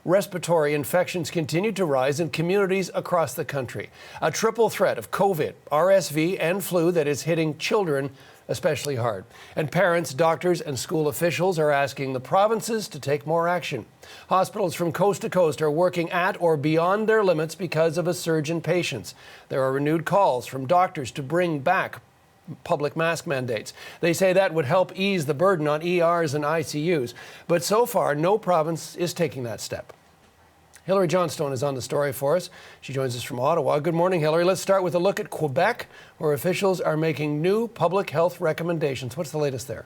Respiratory infections continue to rise in communities across the country. A triple threat of COVID, RSV, and flu that is hitting children especially hard. And parents, doctors, and school officials are asking the provinces to take more action. Hospitals from coast to coast are working at or beyond their limits because of a surge in patients. There are renewed calls from doctors to bring back public mask mandates. They say that would help ease the burden on ERs and ICUs. But so far, no province is taking that step. Hilary Johnstone is on the story for us. She joins us from Ottawa. Good morning, Hilary. Let's start with a look at Quebec, where officials are making new public health recommendations. What's the latest there?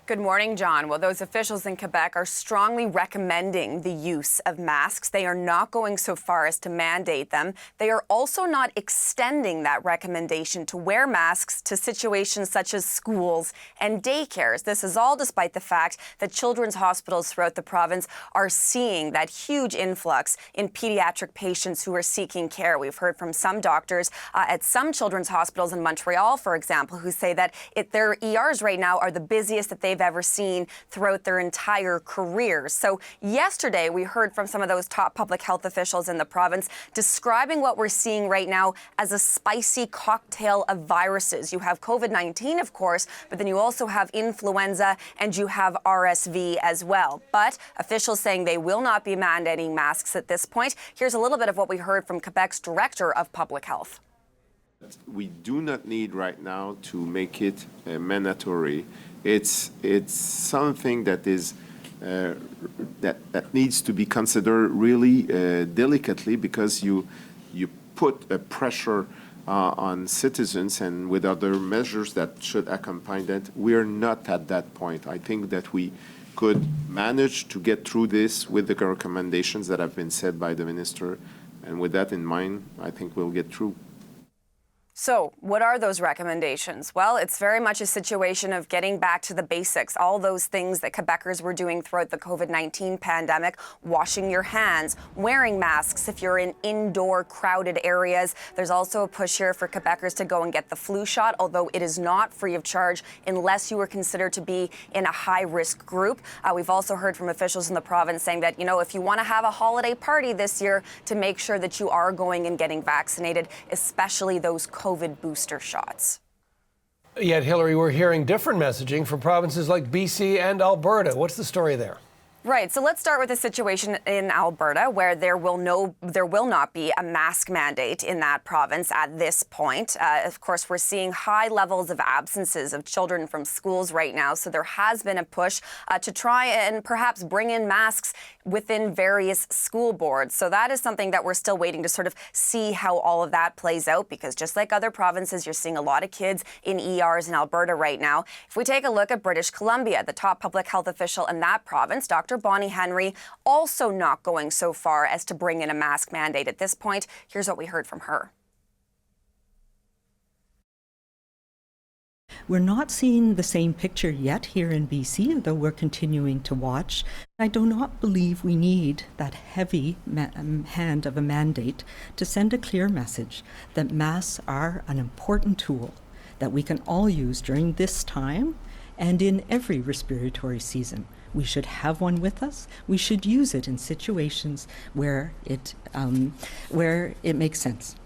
Good morning, John. Well, those officials in Quebec are strongly recommending the use of masks. They are not going so far as to mandate them. They are also not extending that recommendation to wear masks to situations such as schools and daycares. This is all despite the fact that children's hospitals throughout the province are seeing that huge influx in pediatric patients who are seeking care. We've heard from some doctors at some children's hospitals in Montreal, for example, who say that their ERs right now are the busiest that they've ever seen throughout their entire careers. So yesterday, we heard from some of those top public health officials in the province describing what we're seeing right now as a spicy cocktail of viruses. You have COVID-19, of course, but then you also have influenza and you have RSV as well. But officials saying they will not be mandating masks at this point. Here's a little bit of what we heard from Quebec's Director of Public Health. We do not need right now to make it mandatory. It's something that is that needs to be considered really delicately, because you put a pressure on citizens, and with other measures that should accompany that. We are not at that point. I think that we could manage to get through this with the recommendations that have been said by the minister, and with that in mind, I think we'll get through. So what are those recommendations? Well, it's very much a situation of getting back to the basics, all those things that Quebecers were doing throughout the COVID-19 pandemic, washing your hands, wearing masks if you're in indoor crowded areas. There's also a push here for Quebecers to go and get the flu shot, although it is not free of charge unless you are considered to be in a high-risk group. We've also heard from officials in the province saying that, if you want to have a holiday party this year, to make sure that you are going and getting vaccinated, especially those COVID booster shots. Yet, Hilary, we're hearing different messaging from provinces like BC and Alberta. What's the story there? Right. So let's start with the situation in Alberta, where there will not be a mask mandate in that province at this point. Of course, we're seeing high levels of absences of children from schools right now. So there has been a push to try and perhaps bring in masks within various school boards. So that is something that we're still waiting to sort of see how all of that plays out, because just like other provinces, you're seeing a lot of kids in ERs in Alberta right now. If we take a look at British Columbia, the top public health official in that province, Dr. Bonnie Henry, also not going so far as to bring in a mask mandate at this point. Here's what we heard from her. We're not seeing the same picture yet here in BC, though we're continuing to watch. I do not believe we need that heavy hand of a mandate to send a clear message that masks are an important tool that we can all use during this time and in every respiratory season. We should have one with us. We should use it in situations where it makes sense.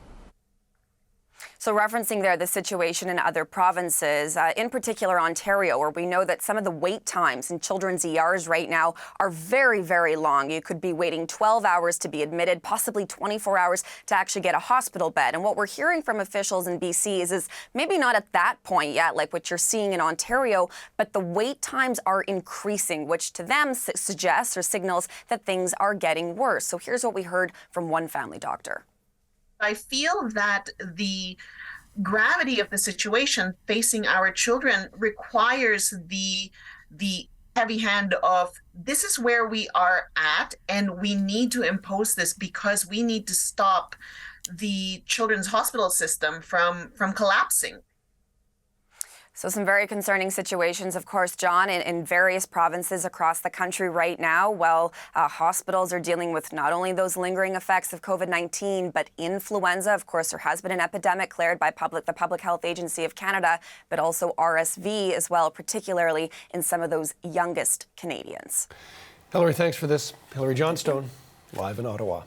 So referencing there the situation in other provinces, in particular Ontario, where we know that some of the wait times in children's ERs right now are very, very long. You could be waiting 12 hours to be admitted, possibly 24 hours to actually get a hospital bed. And what we're hearing from officials in BC is maybe not at that point yet, like what you're seeing in Ontario, but the wait times are increasing, which to them suggests or signals that things are getting worse. So here's what we heard from one family doctor. I feel that the gravity of the situation facing our children requires the heavy hand of, this is where we are at, and we need to impose this because we need to stop the children's hospital system from collapsing. So some very concerning situations, of course, John, in various provinces across the country right now. Well, hospitals are dealing with not only those lingering effects of COVID-19, but influenza. Of course, there has been an epidemic declared by the Public Health Agency of Canada, but also RSV as well, particularly in some of those youngest Canadians. Hilary, thanks for this. Hilary Johnstone. live in Ottawa.